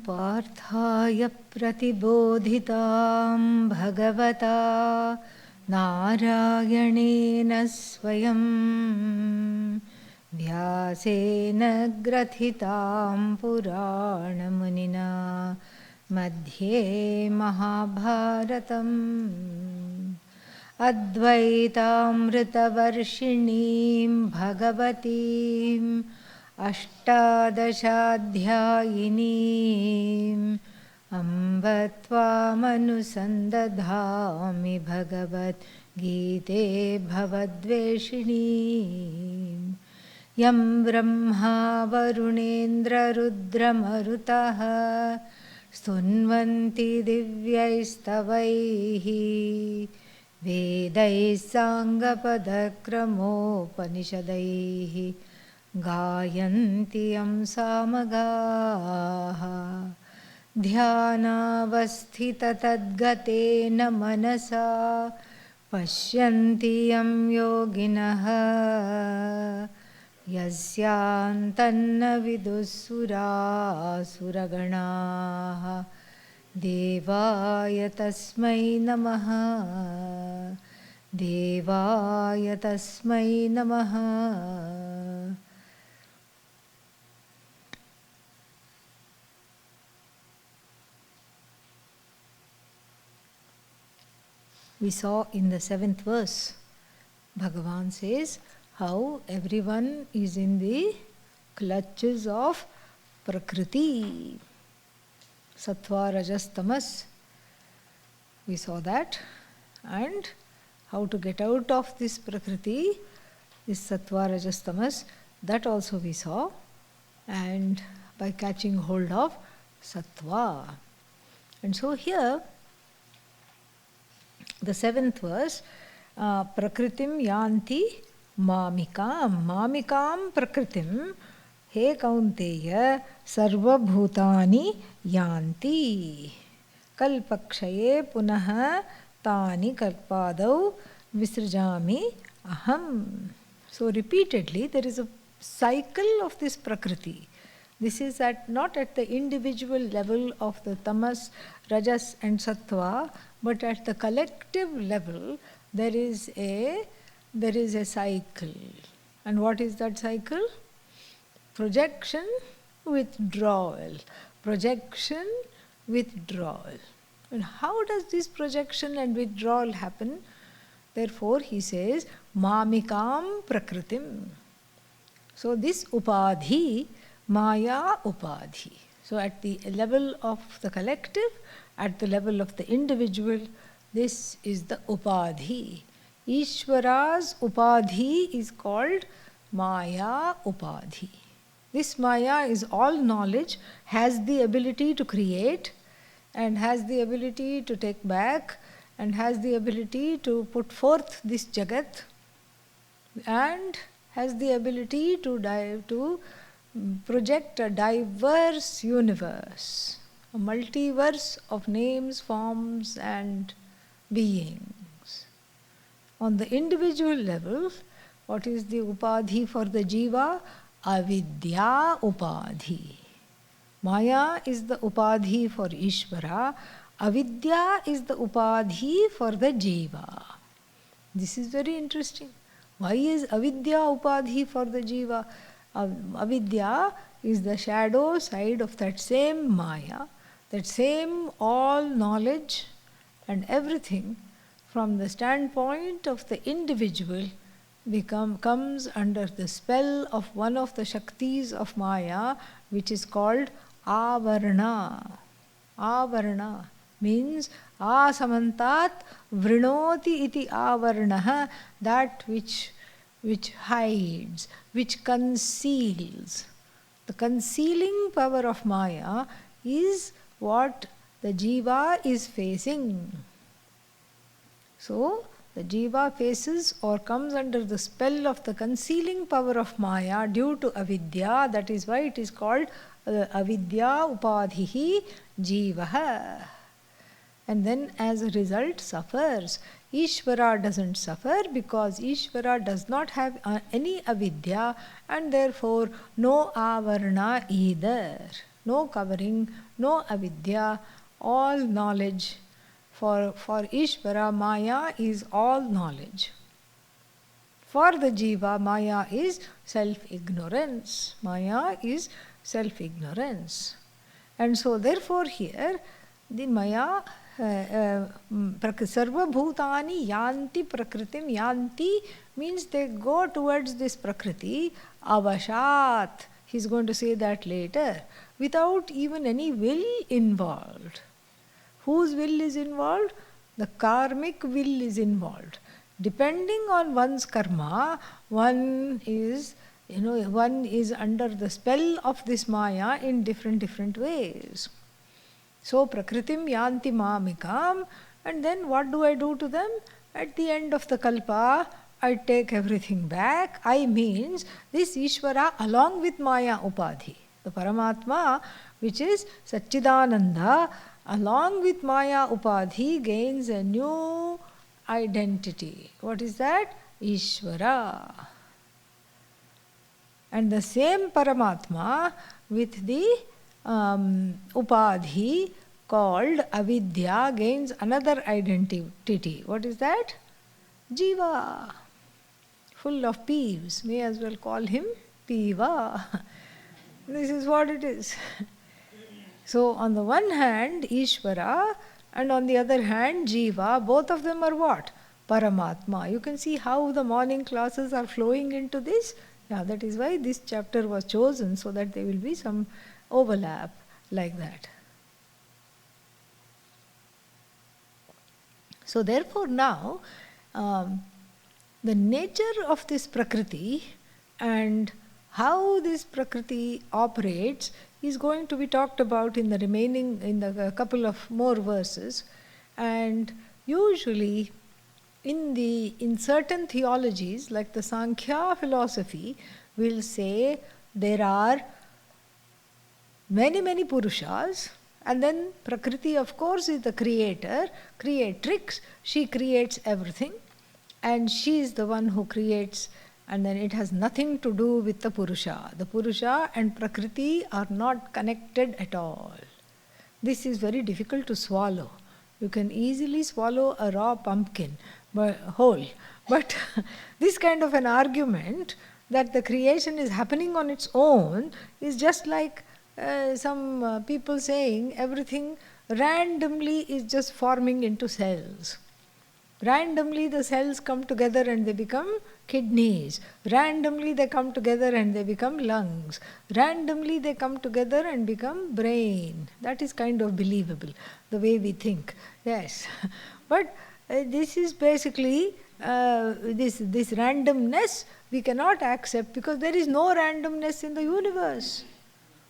पार्थाय प्रतिबोधितां भगवता नारायणेन स्वयं व्यासेन ग्रथितां पुराणमुनिना मध्ये महाभारतम् अद्वैतामृतवर्षिणीं भगवतीम् अष्टादशाध्यायिनीम् अम्ब त्वामनुसन्दधामि भगवद्गीते भवद्वेषिणीम् यं ब्रह्मा वरुणेन्द्ररुद्रमरुतः स्तुन्वन्ति दिव्यैस्तवैः वेदैः साङ्गपदक्रमोपनिषदैः गायन्ति यं सामगाः ध्यानावस्थिततद्गतेन मनसा पश्यन्ति यं योगिनः यस्यान्तन्न विदुःसुरासुरगणाः देवाय तस्मै नमः देवाय तस्मै नमः. We saw in the 7th verse, Bhagavan says how everyone is in the clutches of Prakriti, Sattva, Rajas, Tamas. We saw that, and how to get out of this Prakriti, this Sattva, Rajas, Tamas, that also we saw, and by catching hold of Sattva. And so here, the 7th verse, Prakritim yanti mamikam. Mamikam prakritim he kaunteya sarva bhutani yanti. Kalpakshaye punaha tani kalpadau visrjami aham. So repeatedly there is a cycle of this Prakriti. This is not at the individual level of the Tamas, Rajas and Sattva, but at the collective level there is a cycle. And what is that cycle? Projection, withdrawal. Projection, withdrawal. And how does this projection and withdrawal happen? Therefore he says, Mamikam Prakritim. So this Upadhi, Maya Upadhi. So at the level of the collective, at the level of the individual, this is the Upadhi. Ishvara's Upadhi is called Maya Upadhi. This Maya is all knowledge, has the ability to create, and has the ability to take back, and has the ability to put forth this Jagat, and has the ability to project a diverse universe, a multiverse of names, forms and beings. On the individual level, what is the Upadhi for the Jiva? Avidya Upadhi. Maya is the Upadhi for Ishvara. Avidya is the Upadhi for the Jiva. This is very interesting. Why is Avidya Upadhi for the Jiva? Avidya is the shadow side of that same Maya, that same all knowledge and everything from the standpoint of the individual comes under the spell of one of the Shaktis of Maya, which is called Avarna. Avarna means asamantat vrinoti iti avarnaha, that which hides, which conceals. The concealing power of Maya is what the Jiva is facing. So the Jiva faces or comes under the spell of the concealing power of Maya due to avidya. That is why it is called avidya upadhihi jivaha. And then as a result suffers. Ishvara doesn't suffer because Ishvara does not have any avidya and therefore no avarna either. no covering, no avidya, all knowledge. For Ishvara, Maya is all knowledge. For the Jiva, Maya is self-ignorance. Maya is self-ignorance. And so therefore here, the Maya, Sarva Bhutani Yanti Prakritim. Yanti means they go towards this Prakriti. Avashat. He's going to say that later. Without even any will involved. Whose will is involved? The karmic will is involved. Depending on one's karma, one is under the spell of this Maya in different ways. So, Prakritim Yanti Mamikam, and then what do I do to them? At the end of the Kalpa, I take everything back. I means this Ishvara along with Maya Upadhi. The Paramatma, which is Satchidananda, along with Maya Upadhi gains a new identity. What is that? Ishvara. And the same Paramatma with the Upadhi called Avidya gains another identity. What is that? Jiva. Full of peeves. May as well call him Piva. This is what it is. So on the one hand, Ishvara, and on the other hand, Jiva, both of them are what? Paramatma. You can see how the morning classes are flowing into this. Yeah, that is why this chapter was chosen, so that there will be some overlap like that. So therefore now, the nature of this Prakriti and how this Prakriti operates is going to be talked about in the couple of more verses. And usually in certain theologies, like the Sankhya philosophy, will say there are many Purushas, and then Prakriti, of course, is the creatrix. She creates everything, and she is the one who creates, and then it has nothing to do with the Purusha. The Purusha and Prakriti are not connected at all. This is very difficult to swallow. You can easily swallow a raw pumpkin whole. But this kind of an argument that the creation is happening on its own is just like some people saying everything randomly is just forming into cells. Randomly the cells come together and they become kidneys. Randomly they come together and they become lungs. Randomly they come together and become brain. That is kind of believable, the way we think. Yes. But this is basically, this randomness we cannot accept, because there is no randomness in the universe.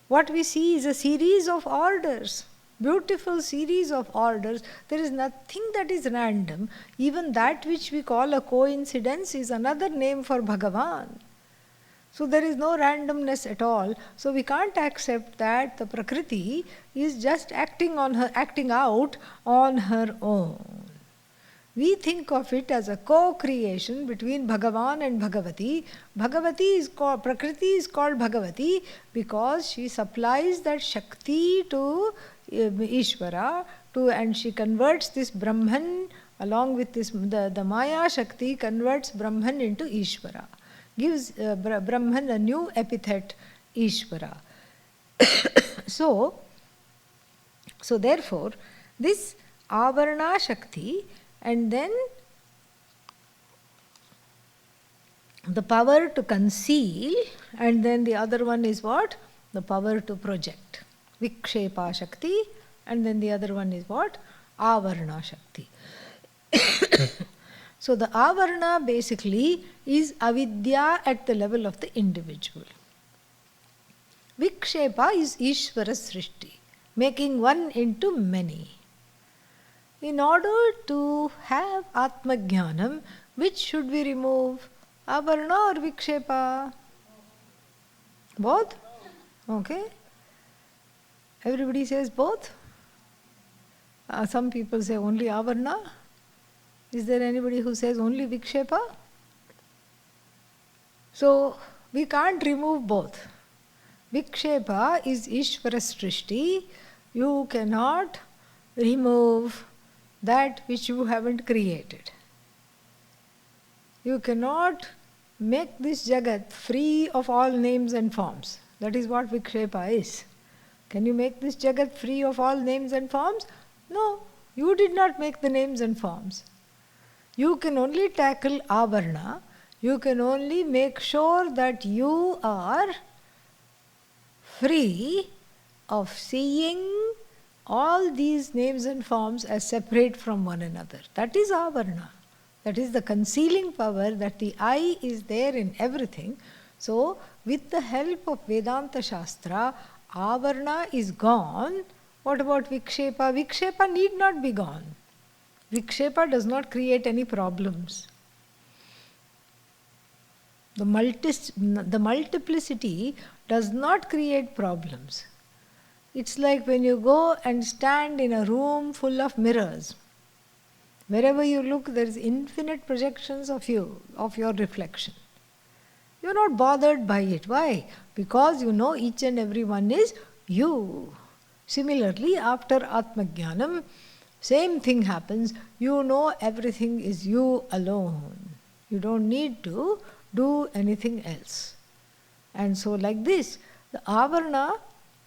What we see is a series of orders. Beautiful series of orders. There is nothing that is random. Even that which we call a coincidence is another name for Bhagavan. So there is no randomness at all. So we can't accept that the Prakriti is just acting out on her own. We think of it as a co-creation between Bhagavan and Bhagavati. Prakriti is called Bhagavati because she supplies that Shakti to Ishvara, and she converts this Brahman along with this, the Maya Shakti converts Brahman into Ishvara, gives Brahman a new epithet, Ishvara. So therefore, this Avarna Shakti, and then the power to conceal, and then the other one is what? The power to project. Vikshepa Shakti, and then the other one is what? Avarna Shakti. So the Avarna basically is avidya at the level of the individual. Vikshepa is Ishvara Srishti, making one into many. In order to have Atma Jnanam, which should we remove? Avarna or Vikshepa? Both? Okay. Everybody says both? Some people say only Avarna. Is there anybody who says only Vikshepa? So we can't remove both. Vikshepa is Ishvara Srishti. You cannot remove that which you haven't created. You cannot make this Jagat free of all names and forms. That is what Vikshepa is. Can you make this Jagat free of all names and forms? No, you did not make the names and forms. You can only tackle Avarna. You can only make sure that you are free of seeing all these names and forms as separate from one another. That is Avarna. That is the concealing power, that the I is there in everything. So, with the help of Vedanta Shastra, Avarna is gone. What about Vikshepa? Vikshepa need not be gone. Vikshepa does not create any problems. The multiplicity does not create problems. It's like when you go and stand in a room full of mirrors. Wherever you look, there is infinite projections of you, of your reflection. You're not bothered by it. Why? Because you know each and every one is you. Similarly, after Atmajnanam, same thing happens. You know everything is you alone. You don't need to do anything else. And so like this, the Avarna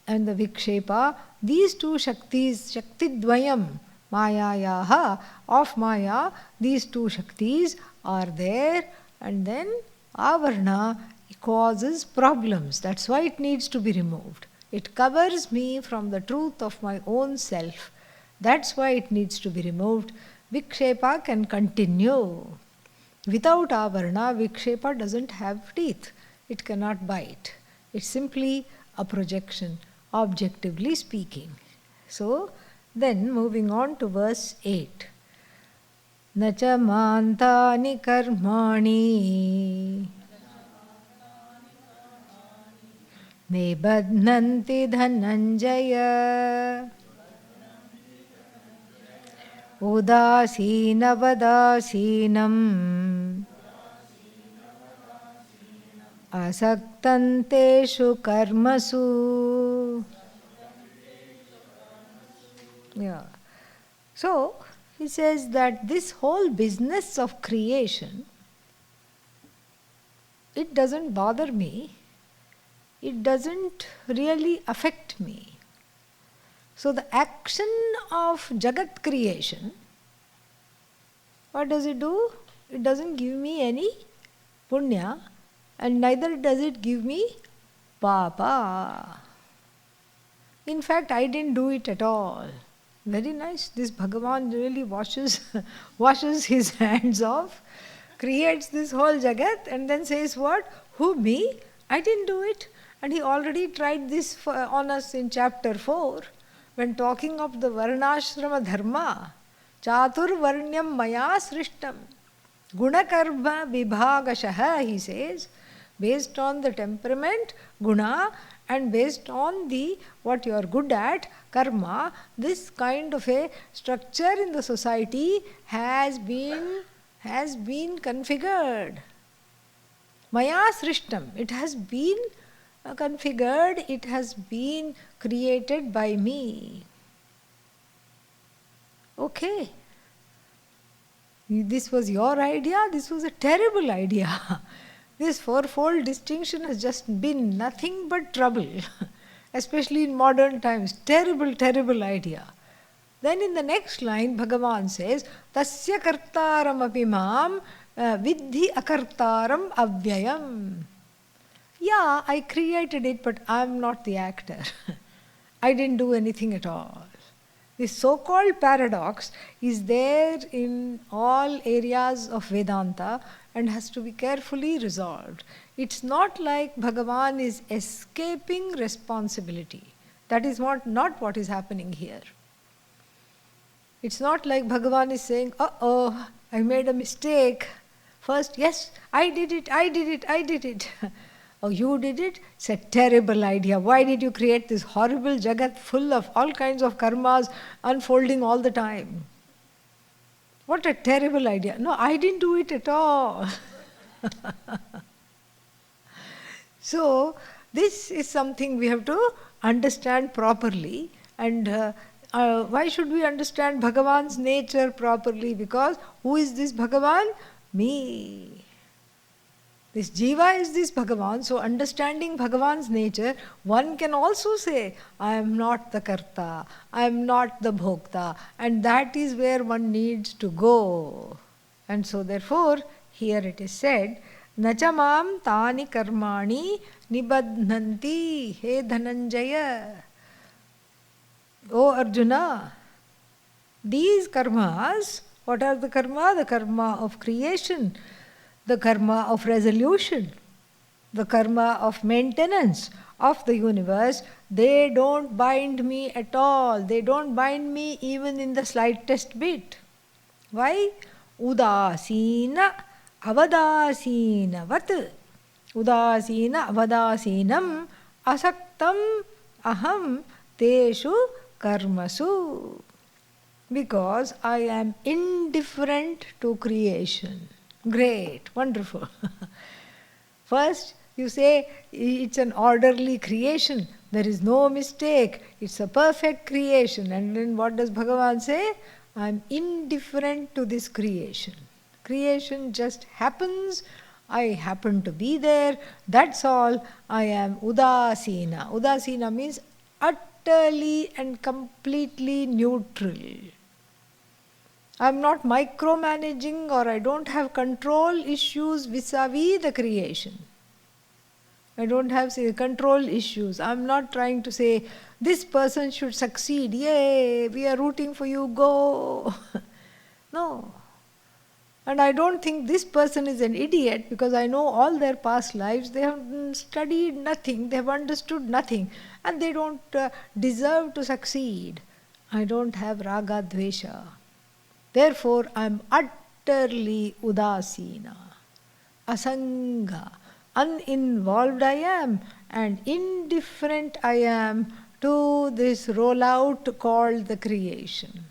and the Vikshepa, these two Shaktis, Shaktidvayam, Mayayaha, of Maya, these two Shaktis are there, and then Avarna causes problems. That's why it needs to be removed. It covers me from the truth of my own self. That's why it needs to be removed. Vikshepa can continue. Without Avarna, Vikshepa doesn't have teeth. It cannot bite. It's simply a projection, objectively speaking. So, then moving on to verse 8. Nacha mantani karmani nebadnanti dhananjaya udasinavadasinam asaktanteshu karmasu. Yeah. So, he says that this whole business of creation, it doesn't bother me. It doesn't really affect me. So the action of Jagat creation, what does it do? It doesn't give me any punya, and neither does it give me papa. In fact, I didn't do it at all. Very nice. This Bhagavan really washes his hands off, creates this whole Jagat, and then says what? Who, me? I didn't do it. And he already tried this on us in chapter 4, when talking of the Varnashrama Dharma. Chatur Varnyam Maya Srishtam. Gunakarma Vibhagashaha, he says, based on the temperament, guna, and based on the what you are good at, karma, this kind of a structure in the society has been configured. Maya Srishtam, it has been configured, it has been created by me. Okay. This was your idea, this was a terrible idea. This fourfold distinction has just been nothing but trouble, especially in modern times. Terrible, terrible idea. Then in the next line, Bhagavan says, Tasya kartaram api mam vidhi akartaram avyayam. Yeah, I created it, but I'm not the actor. I didn't do anything at all. This so-called paradox is there in all areas of Vedanta and has to be carefully resolved. It's not like Bhagavan is escaping responsibility. That is not what is happening here. It's not like Bhagavan is saying, uh-oh, I made a mistake. First, yes, I did it. Oh, you did it? It's a terrible idea. Why did you create this horrible Jagat full of all kinds of karmas unfolding all the time? What a terrible idea. No, I didn't do it at all. So, This is something we have to understand properly. And why should we understand Bhagavan's nature properly? Because who is this Bhagavan? Me. This Jiva is this Bhagavan. So understanding Bhagavan's nature, one can also say, I am not the Karta, I am not the Bhokta. And that is where one needs to go. And so therefore, here it is said, Nachamam tani karmani nibadhanti he Dhananjaya. O Arjuna, these karmas, what are the karma? The karma of creation, the karma of resolution, the karma of maintenance of the universe, they don't bind me at all. They don't bind me even in the slightest bit. Why? Udasina avadasina vat. Udasina avadasinam asaktam aham teshu karmasu. Because I am indifferent to creation. Great, wonderful. First, you say it's an orderly creation. There is no mistake. It's a perfect creation. And then what does Bhagavan say? I am indifferent to this creation. Creation just happens. I happen to be there. That's all. I am udasina. Udasina means utterly and completely neutral. I'm not micromanaging, or I don't have control issues vis-a-vis the creation. I don't have control issues. I'm not trying to say, this person should succeed. Yay, we are rooting for you, go. No. And I don't think this person is an idiot, because I know all their past lives, they have studied nothing, they have understood nothing, and they don't deserve to succeed. I don't have raga dvesha. Therefore, I am utterly udasina, asanga, uninvolved I am, and indifferent I am to this rollout called the creation.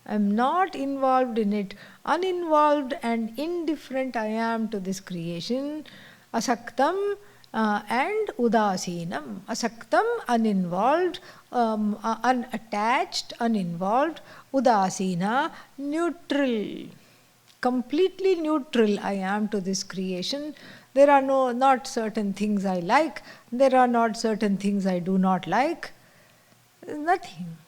I am not involved in it, uninvolved and indifferent I am to this creation, asaktam and udasinam. Asaktam, uninvolved, unattached, uninvolved, udasina, neutral. Completely neutral I am to this creation. There are not certain things I like, there are not certain things I do not like. Nothing.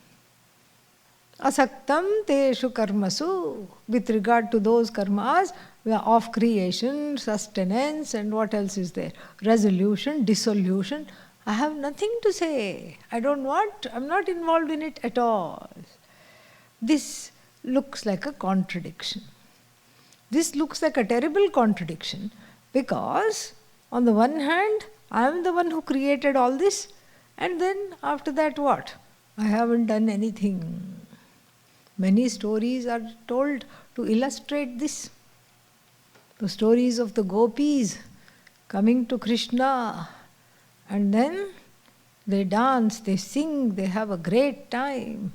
Asaktam teshu karmasu, with regard to those karmas of creation, sustenance, and what else is there? Resolution, dissolution. I have nothing to say. I'm not involved in it at all. This looks like a contradiction. This looks like a terrible contradiction, because on the one hand, I am the one who created all this, and then after that what? I haven't done anything. Many stories are told to illustrate this. The stories of the gopis coming to Krishna, and then they dance, they sing, they have a great time.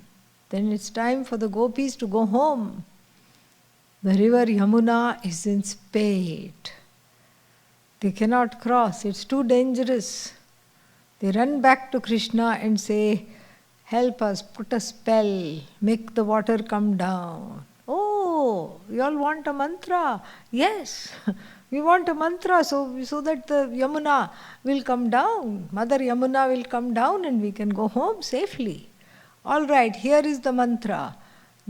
Then it's time for the gopis to go home. The river Yamuna is in spate. They cannot cross, it's too dangerous. They run back to Krishna and say, help us, put a spell, make the water come down. Oh, you all want a mantra? Yes, we want a mantra so that the Yamuna will come down. Mother Yamuna will come down and we can go home safely. All right, here is the mantra.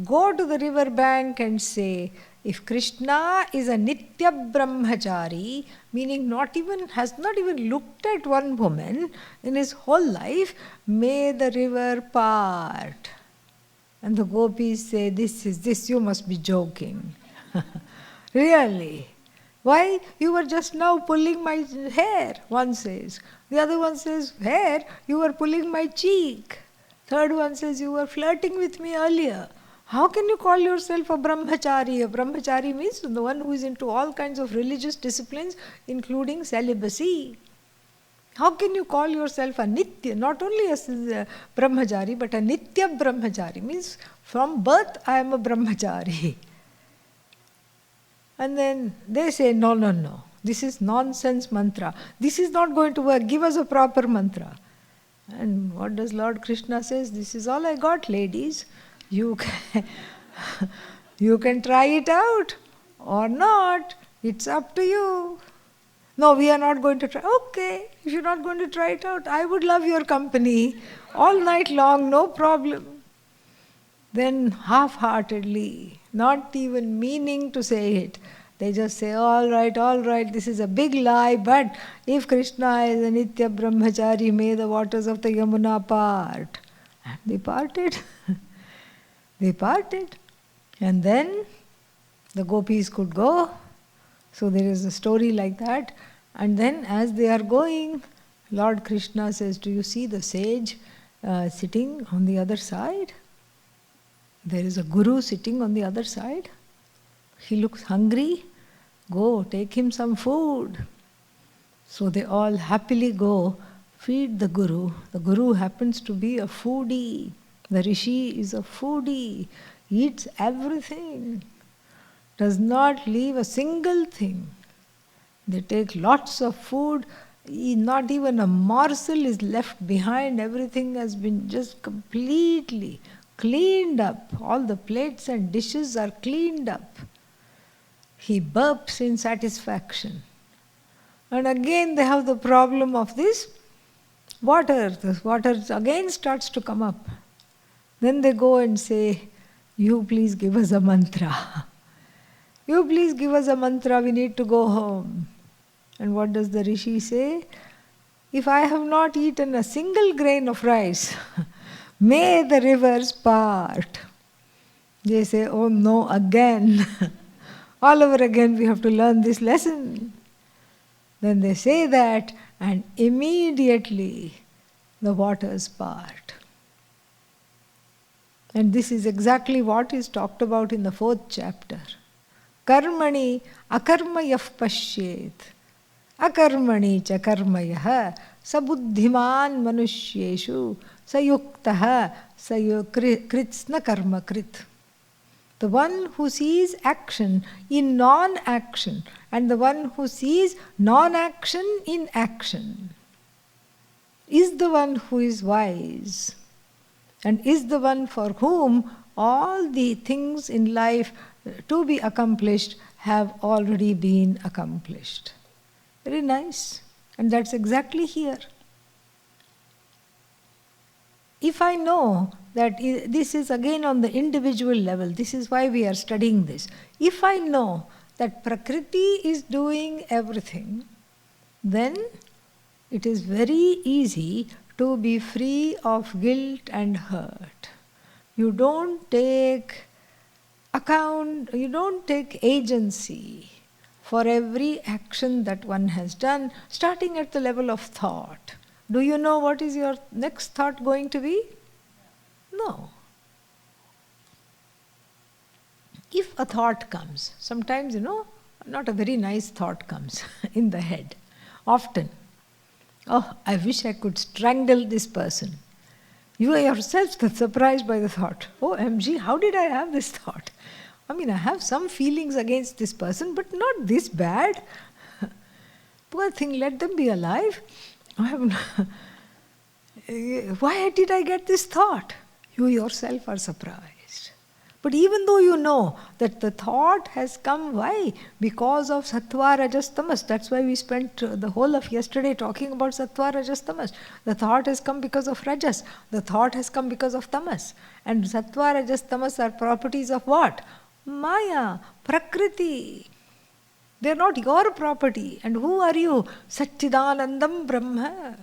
Go to the river bank and say, if Krishna is a Nitya Brahmachari, meaning has not even looked at one woman in his whole life, may the river part. And the gopis say, this you must be joking. Really? Why? You were just now pulling my hair, one says. The other one says, hair, you were pulling my cheek. Third one says, you were flirting with me earlier. How can you call yourself a brahmachari? A brahmachari means the one who is into all kinds of religious disciplines, including celibacy. How can you call yourself a nitya? Not only a brahmachari, but a nitya brahmachari means from birth I am a brahmachari. And then they say, no. This is nonsense mantra. This is not going to work. Give us a proper mantra. And what does Lord Krishna says? This is all I got, ladies. You can, you can try it out or not. It's up to you. No, we are not going to try. Okay, if you're not going to try it out, I would love your company all night long, no problem. Then half-heartedly, not even meaning to say it, they just say, all right, this is a big lie, but if Krishna is a Nitya Brahmachari, may the waters of the Yamuna part. And they parted. They parted. And then the gopis could go. So there is a story like that. And then as they are going, Lord Krishna says, do you see the sage sitting on the other side? There is a guru sitting on the other side. He looks hungry. Go, take him some food. So they all happily go, feed the guru. The guru happens to be a foodie. The rishi is a foodie. Eats everything. Does not leave a single thing. They take lots of food. Not even a morsel is left behind. Everything has been just completely cleaned up. All the plates and dishes are cleaned up. He burps in satisfaction. And again they have the problem of this water. The water again starts to come up. Then they go and say, you please give us a mantra. You please give us a mantra, we need to go home. And what does the rishi say? If I have not eaten a single grain of rice, may the rivers part. They say, oh no, again. All over again we have to learn this lesson. Then they say that, and immediately the waters part. And this is exactly what is talked about in the 4th chapter. Karmani akarmayah pashyet. Akarmani cha karmayah sabuddhiman manushyeshu sayuktaha kritsna karma krit. The one who sees action in non-action and the one who sees non-action in action is the one who is wise and is the one for whom all the things in life to be accomplished have already been accomplished. Very nice. And that's exactly here. If I know that this is again on the individual level, this is why we are studying this. If I know that Prakriti is doing everything, then it is very easy to be free of guilt and hurt. You don't take account, you don't take agency for every action that one has done, starting at the level of thought. Do you know what is your next thought going to be? No. If a thought comes, sometimes, not a very nice thought comes in the head. Often. Oh, I wish I could strangle this person. You are yourself surprised by the thought. Oh, MG, how did I have this thought? I have some feelings against this person, but not this bad. Poor thing, let them be alive. Why did I get this thought? You yourself are surprised. But even though you know that the thought has come, why? Because of sattva, rajas, tamas. That's why we spent the whole of yesterday talking about sattva, rajas, tamas. The thought has come because of rajas. The thought has come because of tamas. And sattva, rajas, tamas are properties of what? Maya, Prakriti. They are not your property. And who are you? Satchidanandam Brahma.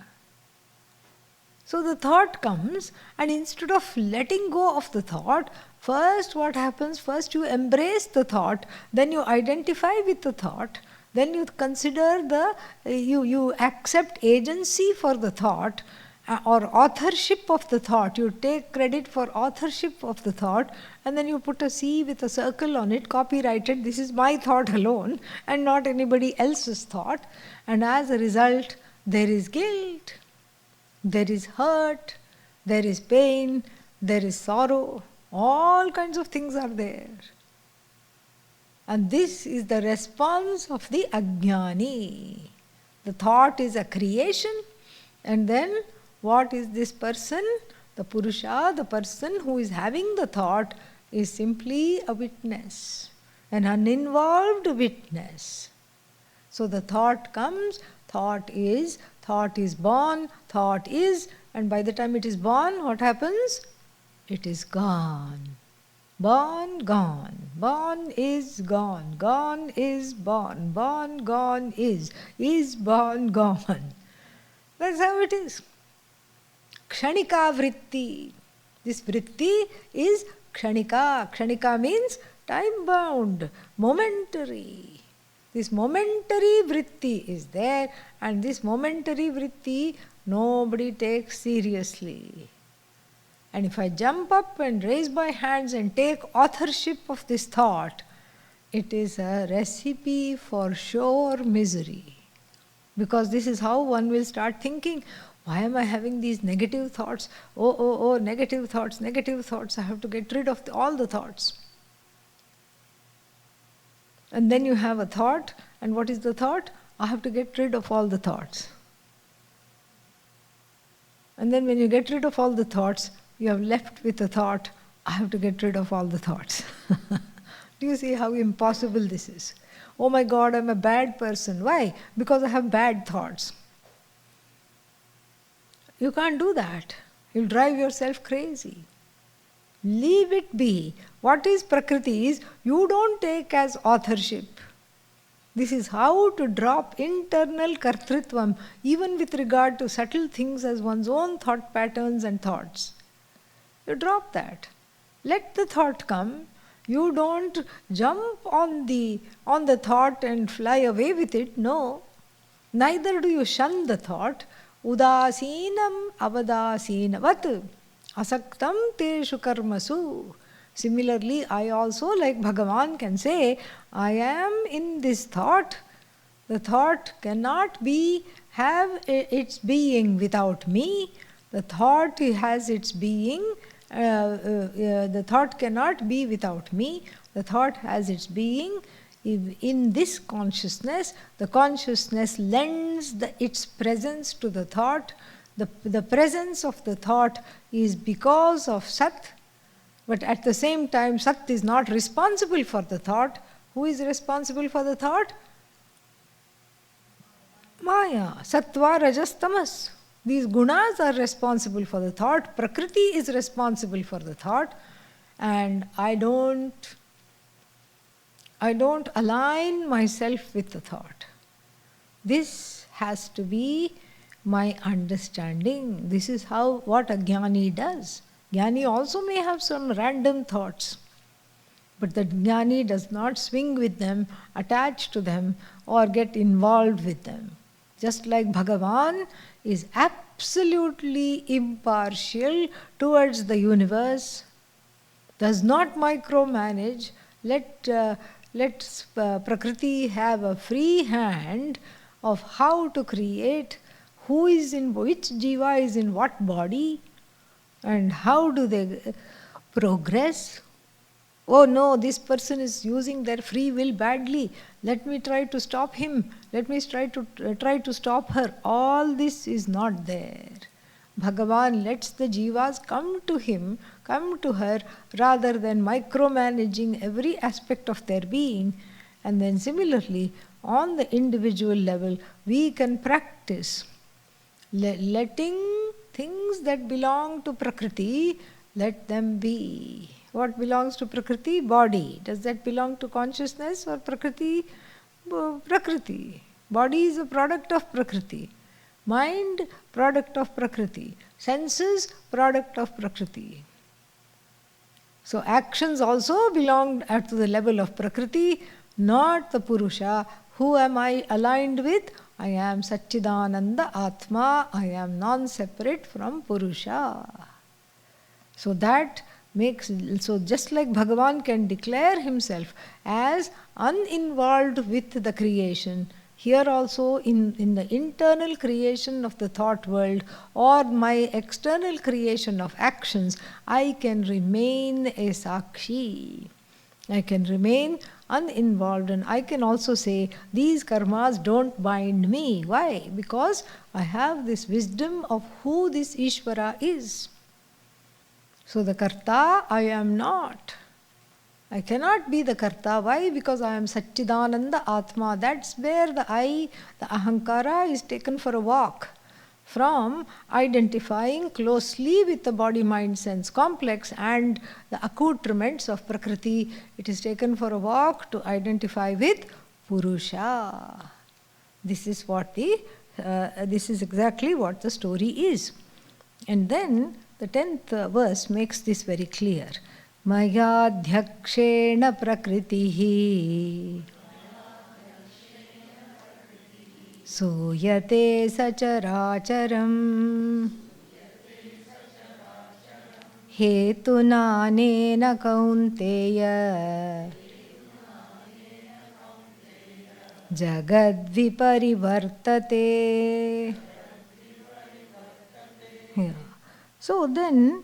So the thought comes, and instead of letting go of the thought, first what happens? First you embrace the thought, then you identify with the thought, then you consider you accept agency for the thought, or authorship of the thought. You take credit for authorship of the thought, and then you put a C with a circle on it, copyrighted, this is my thought alone and not anybody else's thought. And as a result, there is guilt, there is hurt, there is pain, there is sorrow, all kinds of things are there. And this is the response of the Ajnani. The thought is a creation, and then what is this person? The Purusha, the person who is having the thought, is simply a witness, an uninvolved witness. So the thought comes, thought is born, thought is, and by the time it is born, what happens? It is gone. Born, gone. Born is gone. Gone is born. Born, gone is. Is born, gone. That's how it is. Kshanika vritti. This vritti is kshanika. Kshanika means time bound, momentary. This momentary vritti is there, and this momentary vritti nobody takes seriously. And if I jump up and raise my hands and take authorship of this thought, it is a recipe for sure misery. Because this is how one will start thinking, why am I having these negative thoughts? Oh, negative thoughts. I have to get rid of all the thoughts. And then you have a thought, and what is the thought? I have to get rid of all the thoughts. And then when you get rid of all the thoughts, you have left with the thought, I have to get rid of all the thoughts. Do you see how impossible this is? Oh my God, I'm a bad person. Why? Because I have bad thoughts. You can't do that. You'll drive yourself crazy. Leave it be. What is Prakriti is, you don't take as authorship. This is how to drop internal kartritvam, even with regard to subtle things as one's own thought patterns and thoughts. You drop that. Let the thought come. You don't jump on the thought and fly away with it. No. Neither do you shun the thought. Udasinam avadasinavat asaktam teshu karmasu. Similarly, I also, like Bhagavan, can say, I am in this thought. The thought cannot have its being without me. The thought has its being. The thought cannot be without me. The thought has its being. In this consciousness, the consciousness lends its presence to the thought. The presence of the thought is because of Sat, but at the same time, Sat is not responsible for the thought. Who is responsible for the thought? Maya, Sattva, Rajas, Tamas. These gunas are responsible for the thought. Prakriti is responsible for the thought. And I don't align myself with the thought. This has to be my understanding. This is what a jnani does. Jnani also may have some random thoughts, but the jnani does not swing with them, attach to them, or get involved with them. Just like Bhagavan is absolutely impartial towards the universe, does not micromanage, let Prakriti have a free hand of how to create, who is in which jiva is in what body, and how do they progress. Oh no, this person is using their free will badly. Let me try to stop him. Let me try to stop her. All this is not there. Bhagavan lets the jivas come to him, come to her, rather than micromanaging every aspect of their being. And then similarly, on the individual level, we can practice letting things that belong to Prakriti, let them be. What belongs to Prakriti? Body. Does that belong to consciousness or Prakriti? Prakriti. Body is a product of Prakriti. Mind, product of Prakriti. Senses, product of Prakriti. So actions also belong to the level of Prakriti, not the Purusha. Who am I aligned with? I am Satchidananda Atma. I am non-separate from Purusha. So just like Bhagavan can declare himself as uninvolved with the creation, here also in the internal creation of the thought world or my external creation of actions, I can remain a Sakshi. I can remain uninvolved, and I can also say, these karmas don't bind me. Why? Because I have this wisdom of who this Ishvara is. So the karta, I am not. I cannot be the karta. Why? Because I am Satchidananda Atma. That's where the I, the ahankara, is taken for a walk. From identifying closely with the body, mind, sense complex and the accoutrements of Prakriti, it is taken for a walk to identify with Purusha. This is exactly what the story is. And then the 10th verse makes this very clear. Mayadhyakshena prakritihi Suyate sacharacharam Hetunanena kaunteya Jagadviparivartate. Yeah. So then,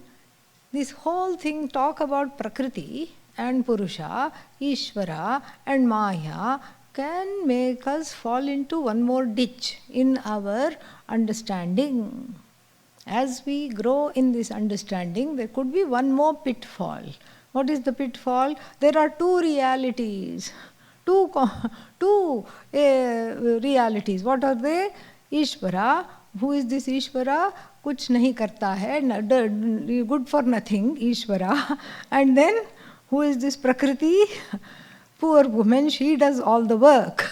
this whole thing talk about Prakriti and Purusha, Ishvara and Maya can make us fall into one more ditch in our understanding. As we grow in this understanding, there could be one more pitfall. What is the pitfall? There are two realities. Two realities. What are they? Ishvara. Who is this Ishvara? Kuch nahi karta hai, good for nothing, Ishvara. And then, who is this Prakriti? Poor woman, she does all the work.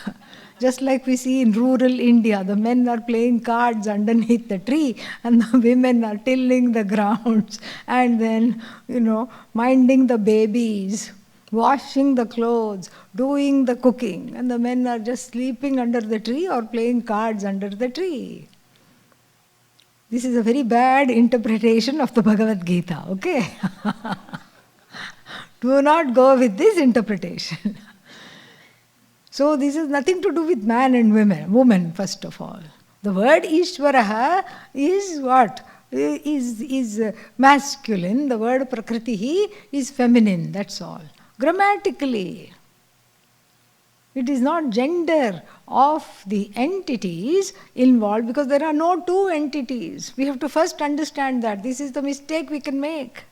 Just like we see in rural India, the men are playing cards underneath the tree and the women are tilling the grounds and then, minding the babies, washing the clothes, doing the cooking, and the men are just sleeping under the tree or playing cards under the tree. This is a very bad interpretation of the Bhagavad Gita, okay? Do not go with this interpretation. So this has nothing to do with man and woman, first of all. The word Ishvaraha is what? Is masculine. The word Prakritihi is feminine, that's all. Grammatically, it is not gender of the entities involved because there are no two entities. We have to first understand that. This is the mistake we can make.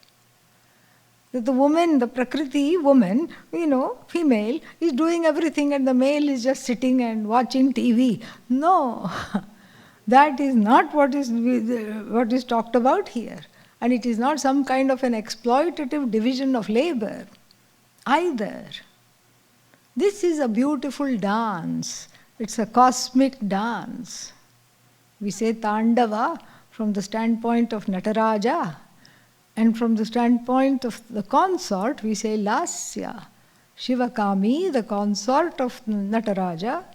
That the woman, the Prakriti woman, female, is doing everything and the male is just sitting and watching TV. No, that is not what is talked about here. And it is not some kind of an exploitative division of labor either. This is a beautiful dance. It's a cosmic dance. We say Tandava from the standpoint of Nataraja. And from the standpoint of the consort, we say Lasya. Shivakami, the consort of Nataraja,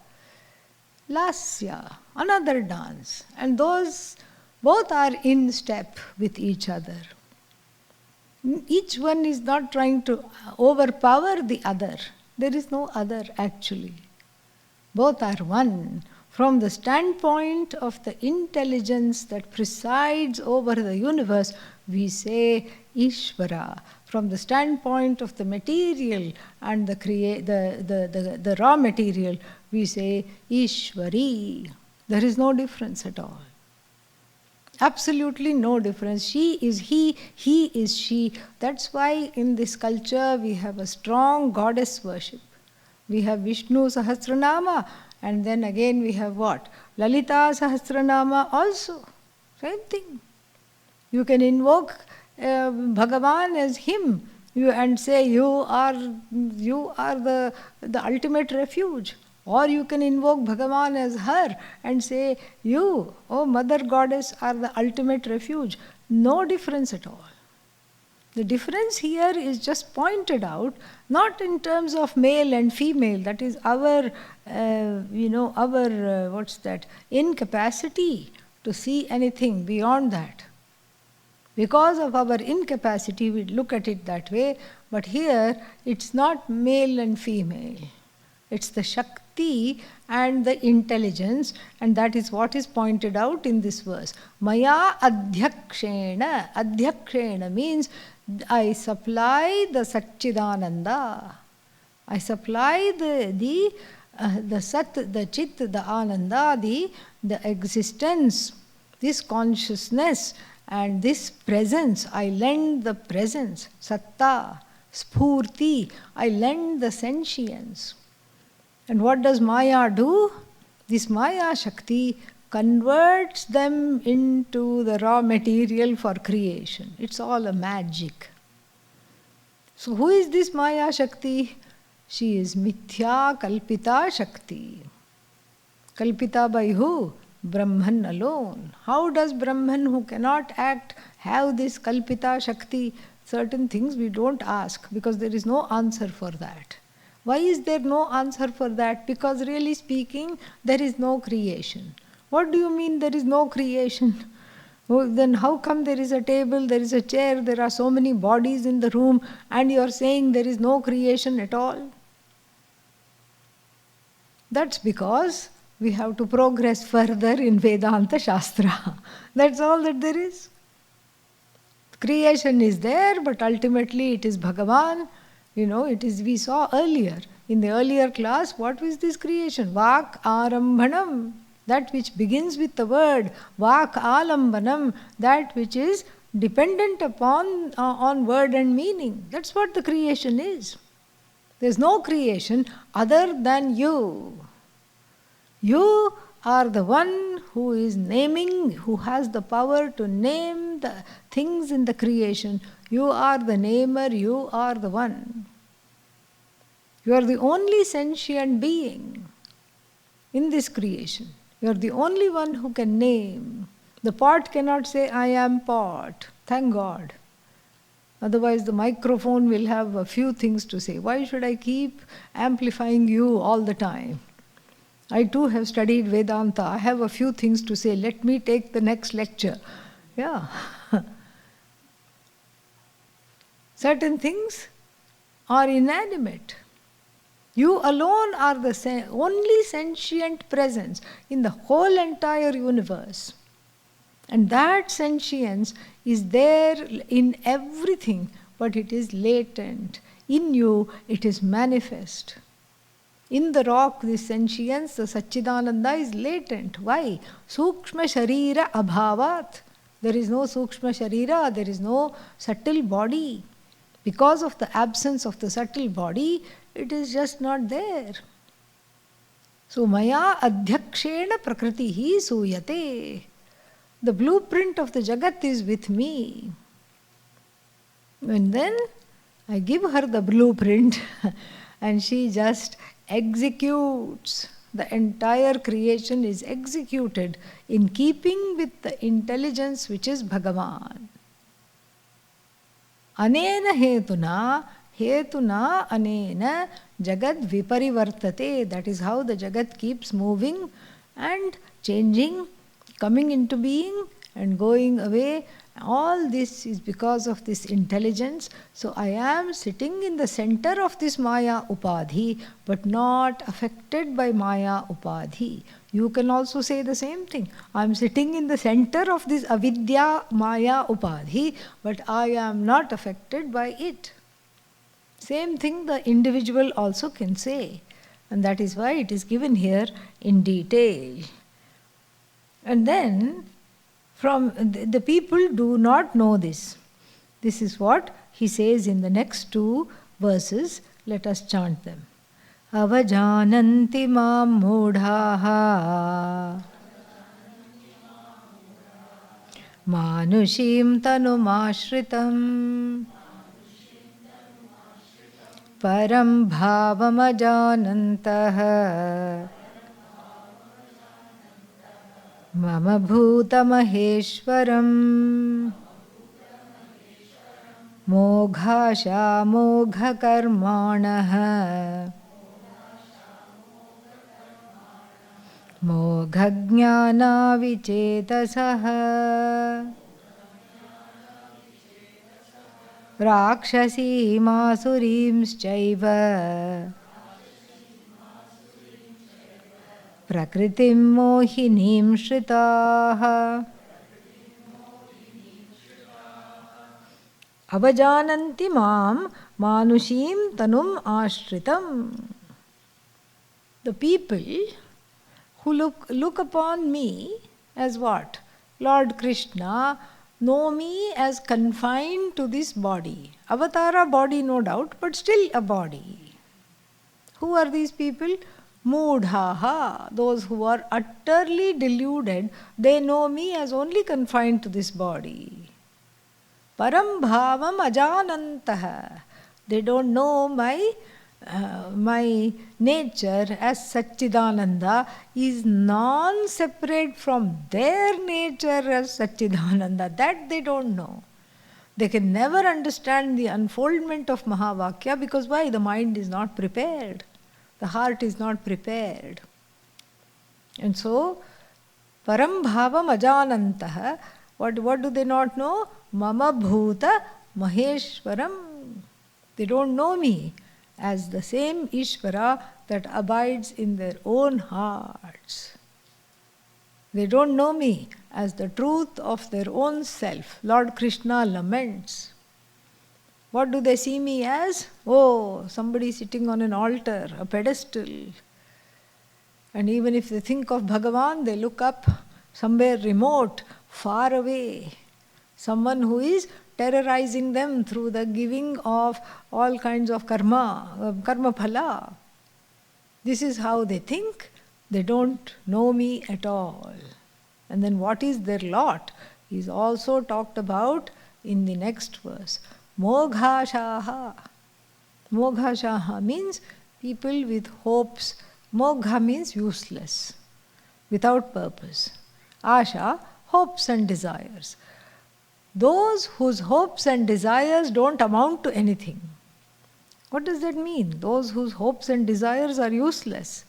Lasya, another dance. And those both are in step with each other. Each one is not trying to overpower the other. There is no other actually. Both are one. From the standpoint of the intelligence that presides over the universe, we say Ishvara. From the standpoint of the material and the raw material, we say Ishvari. There is no difference at all. Absolutely no difference. She is he is she. That's why in this culture we have a strong goddess worship. We have Vishnu Sahasranama, and then again we have what? Lalita Sahasranama also. Same thing. You can invoke Bhagavan as him and say you are the ultimate refuge. Or you can invoke Bhagavan as her and say, you, oh Mother Goddess, are the ultimate refuge. No difference at all. The difference here is just pointed out, not in terms of male and female. That is our, incapacity to see anything beyond that. Because of our incapacity, we look at it that way. But here, it's not male and female. It's the Shakti and the intelligence, and that is what is pointed out in this verse. Maya adhyakshena. Adhyakshena means I supply the Satchidananda. I supply the Sat, the Chit, the Ananda, the existence, this consciousness and this presence. I lend the presence, Satta, Spurti. I lend the sentience. And what does Maya do? This Maya Shakti converts them into the raw material for creation. It's all a magic. So who is this Maya Shakti? She is Mithya Kalpita Shakti. Kalpita by who? Brahman alone. How does Brahman, who cannot act, have this Kalpita Shakti? Certain things we don't ask because there is no answer for that. Why is there no answer for that? Because really speaking, there is no creation. What do you mean there is no creation? Oh, then how come there is a table, there is a chair, there are so many bodies in the room, and you are saying there is no creation at all? That's because we have to progress further in Vedanta Shastra. That's all that there is. Creation is there, but ultimately it is Bhagavan. It is, we saw earlier, in the earlier class, what is this creation? Vak Arambhanam, that which begins with the word. Vak Alambanam, that which is dependent upon on word and meaning. That's what the creation is. There's no creation other than you. You are the one who is naming, who has the power to name the things in the creation. You are the namer, you are the one. You are the only sentient being in this creation. You are the only one who can name. The pot cannot say, I am pot. Thank God. Otherwise the microphone will have a few things to say. Why should I keep amplifying you all the time? I too have studied Vedanta. I have a few things to say. Let me take the next lecture. Yeah. Certain things are inanimate. You alone are the only sentient presence in the whole entire universe. And that sentience is there in everything, but it is latent. In you, it is manifest. In the rock, this sentience, the Satchidananda, is latent. Why? Sukshma Sharira Abhavat. There is no Sukshma Sharira, there is no subtle body. Because of the absence of the subtle body, it is just not there. So, Maya Adhyakshena Prakritihi Suyate. The blueprint of the Jagat is with me. And then I give her the blueprint and she just executes. The entire creation is executed in keeping with the intelligence which is Bhagavan. Anena hetuna anena jagad viparivartate. That is how the Jagat keeps moving and changing, coming into being and going away. All this is because of this intelligence. So I am sitting in the center of this Maya Upadhi, but not affected by Maya Upadhi. You can also say the same thing. I am sitting in the center of this Avidya Maya Upadhi, but I am not affected by it. Same thing the individual also can say. And that is why it is given here in detail. And then, from the people do not know this. This is what he says in the next two verses. Let us chant them. Avajananti mam mudhaha manushim tanumashritam param bhavamajanantah Mama bhuta maheshwaram moghasha mogha karmanah mogha jnana vichetasah rakshasi masurimschaiva Prakritim mohinim shritaha Avajananti mam manushim tanum ashritam. The people who look upon me as what? Lord Krishna, know me as confined to this body. Avatara body, no doubt, but still a body. Who are these people? Moodhaha, those who are utterly deluded, they know me as only confined to this body. Param bhavam ajanantah, they don't know my nature as Satchidananda is non-separate from their nature as Satchidananda. That they don't know. They can never understand the unfoldment of Mahavakya because why? The mind is not prepared. The heart is not prepared. And so, Param bhavam ajanantah, what do they not know? Mama bhuta maheshwaram. They don't know me as the same Ishvara that abides in their own hearts. They don't know me as the truth of their own self. Lord Krishna laments. What do they see me as? Oh, somebody sitting on an altar, a pedestal. And even if they think of Bhagavan, they look up somewhere remote, far away. Someone who is terrorizing them through the giving of all kinds of karma phala. This is how they think. They don't know me at all. And then what is their lot is also talked about in the next verse. Moghashaha. Moghashaha means people with hopes. Mogha means useless, without purpose. Asha, hopes and desires. Those whose hopes and desires don't amount to anything. What does that mean? Those whose hopes and desires are useless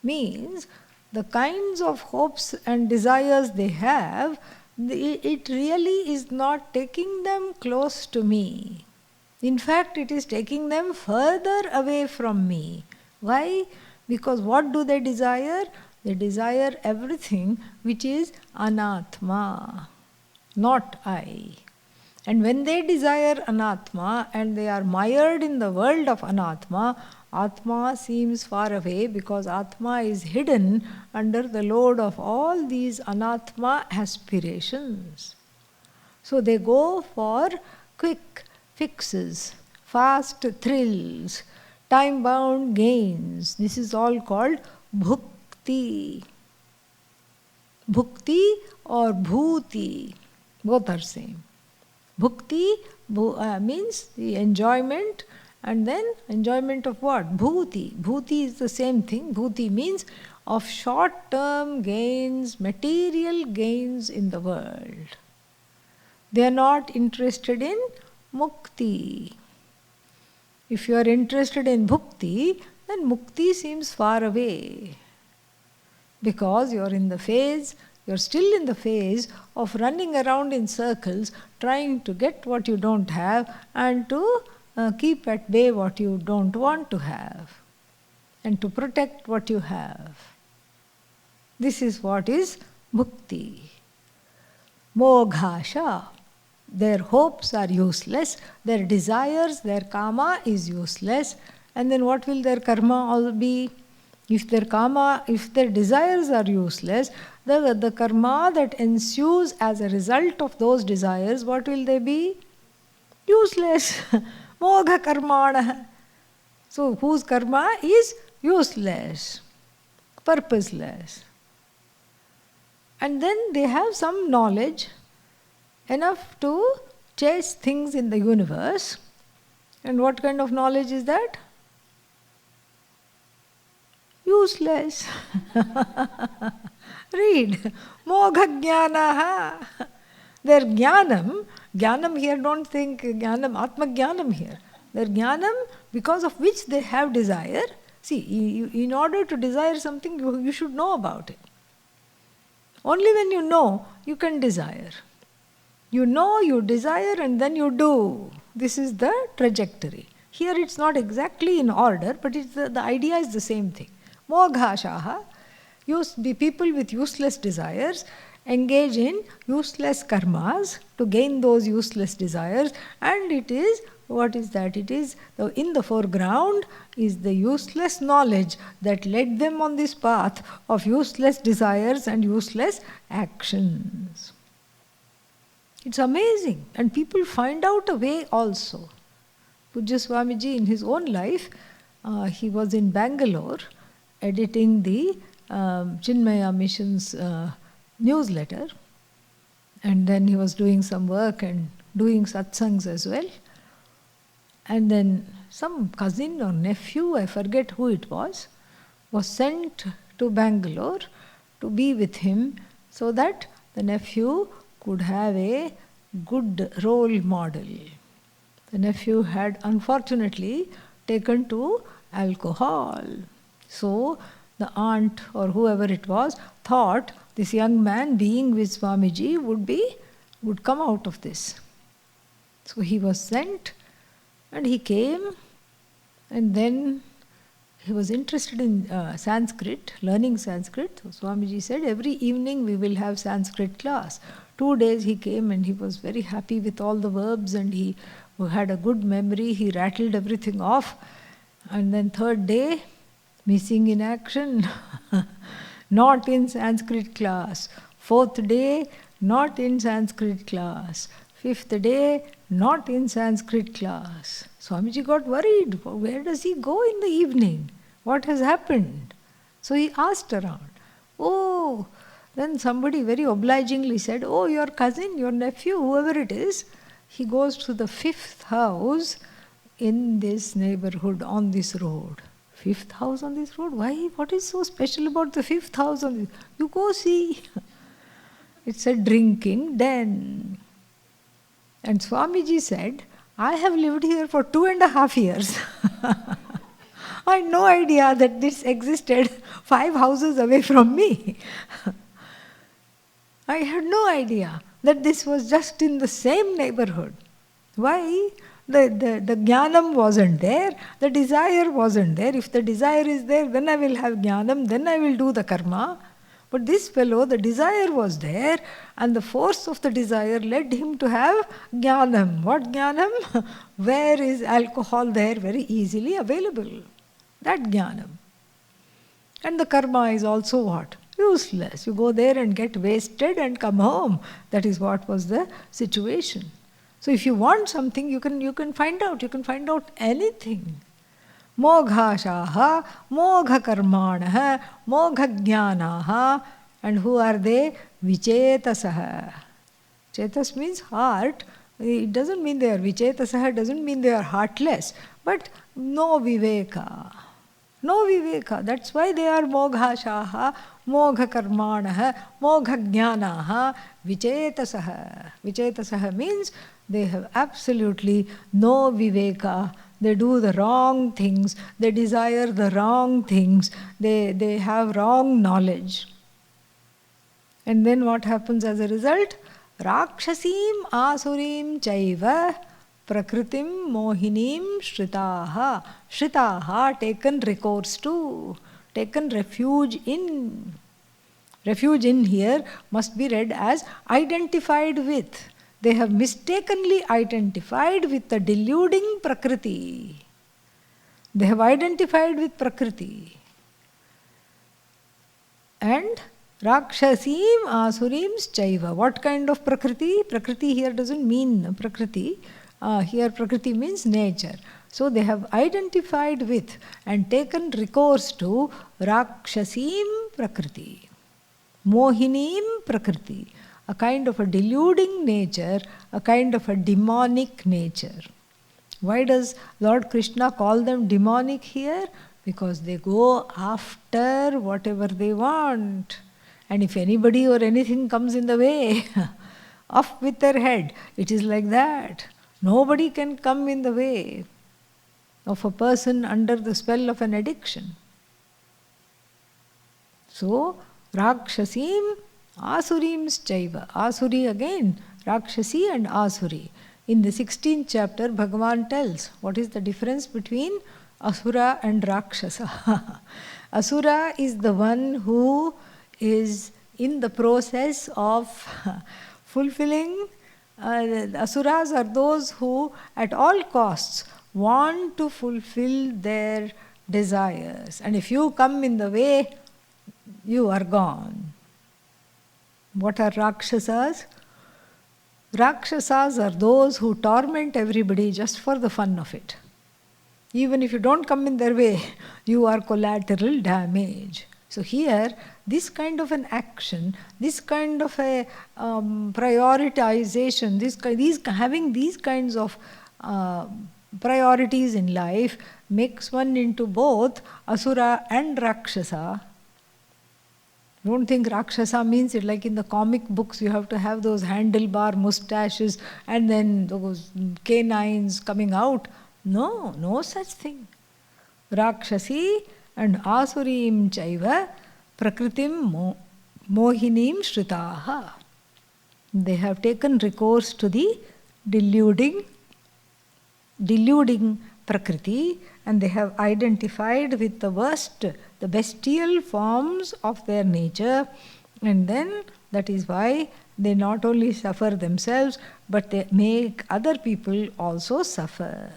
means the kinds of hopes and desires they have, it really is not taking them close to me. In fact, it is taking them further away from me. Why? Because what do they desire? They desire everything which is anatma, not I. And when they desire anatma and they are mired in the world of anatma, atma seems far away because atma is hidden under the load of all these anatma aspirations. So they go for quick fixes, fast thrills, time-bound gains. This is all called bhukti. Bhukti or bhuti, both are same. Bhukti means the enjoyment, and then enjoyment of what? Bhuti. Bhuti is the same thing. Bhuti means of short-term gains, material gains in the world. They are not interested in mukti. If you are interested in bhukti, then mukti seems far away. Because you are in the phase, you are still in the phase of running around in circles, trying to get what you don't have and to keep at bay what you don't want to have and to protect what you have. This is what is bhukti. Moghasha. Their hopes are useless, their desires, their karma is useless, and then what will their karma all be? If their desires are useless, the karma that ensues as a result of those desires, what will they be? Useless. Mogha karmana. So whose karma is useless, purposeless. And then they have some knowledge, enough to chase things in the universe. And what kind of knowledge is that? Useless. Read. Mogha jnanaha. Their jnanam here, don't think jnanam, atma jnanam here. Their jnanam, because of which they have desire. See, in order to desire something, you should know about it. Only when you know, you can desire. You know, you desire, and then you do. This is the trajectory. Here it's not exactly in order, but the idea is the same thing. Moghashaha, people with useless desires, engage in useless karmas to gain those useless desires, and it is, what is that? It is, in the foreground is the useless knowledge that led them on this path of useless desires and useless actions. It's amazing, and people find out a way also. Pujya Swamiji, in his own life, he was in Bangalore editing the Chinmaya Mission's newsletter, and then he was doing some work and doing satsangs as well. And then some cousin or nephew, I forget who it was sent to Bangalore to be with him so that the nephew could have a good role model. The nephew had unfortunately taken to alcohol. So the aunt or whoever it was thought this young man being with Swamiji would come out of this. So he was sent, and he came, and then he was interested in Sanskrit, learning Sanskrit. So Swamiji said, every evening we will have Sanskrit class. 2 days he came and he was very happy with all the verbs, and he had a good memory. He rattled everything off. And then 3rd day, missing in action, not in Sanskrit class. 4th day, not in Sanskrit class. 5th day, not in Sanskrit class. Swamiji got worried. Where does he go in the evening? What has happened? So he asked around. Oh, then somebody very obligingly said, oh, your cousin, your nephew, whoever it is, he goes to the 5th house in this neighborhood on this road. 5th house on this road? Why? What is so special about the 5th house on this? You go see. It's a drinking den. And Swamiji said, I have lived here for 2.5 years. I had no idea that this existed 5 houses away from me. I had no idea that this was just in the same neighborhood. Why? The jnanam wasn't there, the desire wasn't there. If the desire is there, then I will have jnanam, then I will do the karma. But this fellow, the desire was there, and the force of the desire led him to have jnanam. What jnanam? Where is alcohol there? Very easily available. That jnanam. And the karma is also what? Useless. You go there and get wasted and come home. That is what was the situation. So if you want something, you can find out. You can find out anything. Moghashaha, mogha karmanaha, mogha jnanaha. And who are they? Vichetasaha. Chetas means heart. It doesn't mean they are vichetasaha, doesn't mean they are heartless. But no viveka. No viveka. That's why they are moghashaha, mogha karmanaha, mogha jnanaha, vichetasaha. Vichetasaha means they have absolutely no viveka. They do the wrong things. They desire the wrong things. They have wrong knowledge. And then what happens as a result? Rakshasim asurim chaiva prakritim mohinim shritaha. Shritaha, taken recourse to, taken refuge in. Refuge in here must be read as identified with. They have mistakenly identified with the deluding Prakriti. They have identified with Prakriti. And Rakshasim Asurim Chaiva. What kind of Prakriti? Prakriti here doesn't mean Prakriti. Here Prakriti means nature. So they have identified with and taken recourse to Rakshasim Prakriti. Mohinim Prakriti. A kind of a deluding nature, a kind of a demonic nature. Why does Lord Krishna call them demonic here? Because they go after whatever they want. And if anybody or anything comes in the way, off with their head. It is like that. Nobody can come in the way of a person under the spell of an addiction. So, Rakshasim Asurim Chaiva. Asuri again, Rakshasi and Asuri. In the 16th chapter, Bhagavan tells what is the difference between Asura and Rakshasa. Asura is the one who is in the process of fulfilling. The asuras are those who at all costs want to fulfill their desires. And if you come in the way, you are gone. What are Rakshasas? Rakshasas are those who torment everybody just for the fun of it. Even if you don't come in their way, you are collateral damage. So here, this kind of an action, this kind of a prioritization, having these kinds of priorities in life makes one into both Asura and Rakshasa. Don't think Rakshasa means it like in the comic books you have to have those handlebar mustaches and then those canines coming out. No, no such thing. Rakshasi and Asurim chaiva prakritim mohinim shritaha. They have taken recourse to the deluding Prakriti, and they have identified with the worst, the bestial forms of their nature, and then that is why they not only suffer themselves, but they make other people also suffer.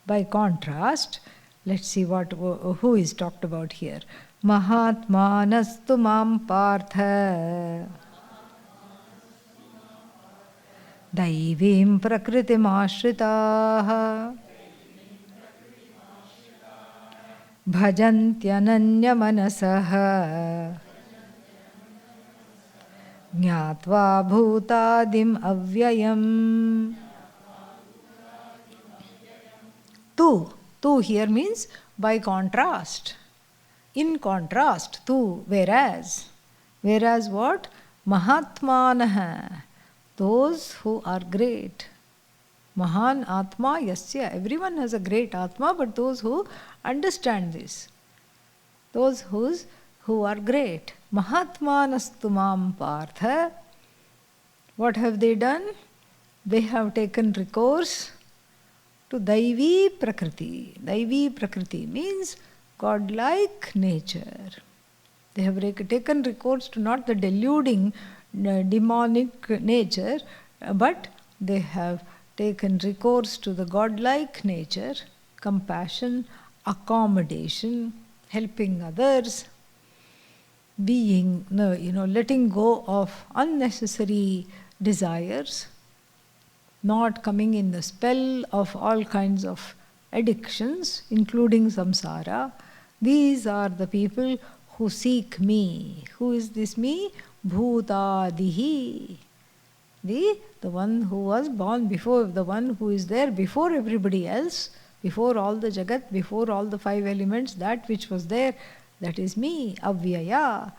By contrast, let's see who is talked about here. Mahatmanastu mam partha Daivim prakritim ashritaha bhajantyananya manasaha jnatva bhutadim avyayam. Tu here means by contrast. In contrast, tu, whereas. Whereas what? Mahatmanaha. Those who are great. Mahan Atma Yasya. Everyone has a great Atma, but those who understand this. Those who are great. Mahatmanastu mam partha. What have they done? They have taken recourse to Daivi Prakriti. Daivi Prakriti means godlike nature. They have taken recourse to not the deluding demonic nature, but they have taken recourse to the godlike nature, compassion, accommodation, helping others, being, letting go of unnecessary desires, not coming in the spell of all kinds of addictions, including samsara. These are the people who seek me. Who is this me? Bhutadihi. The one who was born before, the one who is there before everybody else, before all the Jagat, before all the five elements, that which was there, that is me, Avyaya,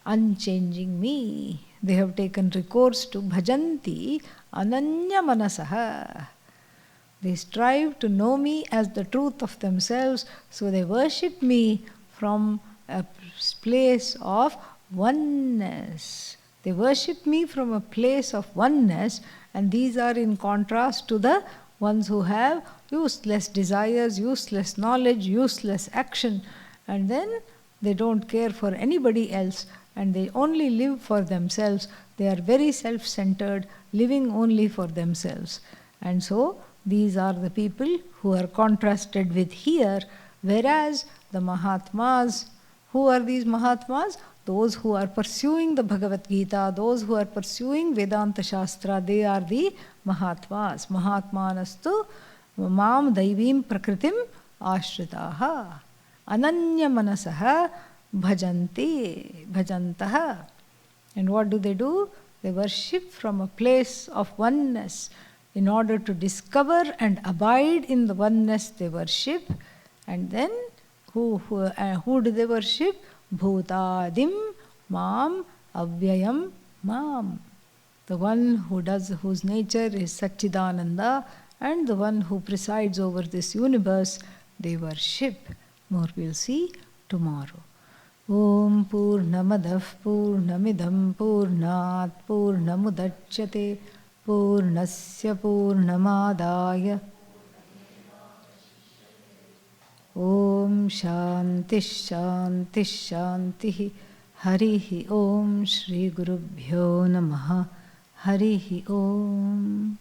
unchanging me. They have taken recourse to bhajanti ananya manasaha. They strive to know me as the truth of themselves, so they worship me from a place of oneness. They worship me from a place of oneness, and these are in contrast to the ones who have useless desires, useless knowledge, useless action, and then they don't care for anybody else and they only live for themselves. They are very self-centered, living only for themselves. And so these are the people who are contrasted with here, whereas the Mahatmas, who are these Mahatmas? Those who are pursuing the Bhagavad Gita, those who are pursuing Vedanta Shastra, they are the Mahatmas. Mahatmanastu mam daivim prakritim ashritaha ananya manasaha bhajantaha. And what do? They worship from a place of oneness. In order to discover and abide in the oneness, they worship. And then who do they worship? Bhutadim mam avyayam mam. The one whose nature is Satchidananda, and the one who presides over this universe, they worship. More we'll see tomorrow. Om Purnamadav Purnamidam Purnat Purnamudachyate Purnasya Purnamadaya Om Shanti Shanti Shanti हरिः ॐ श्रीगुरुभ्यो नमः हरिः ॐ।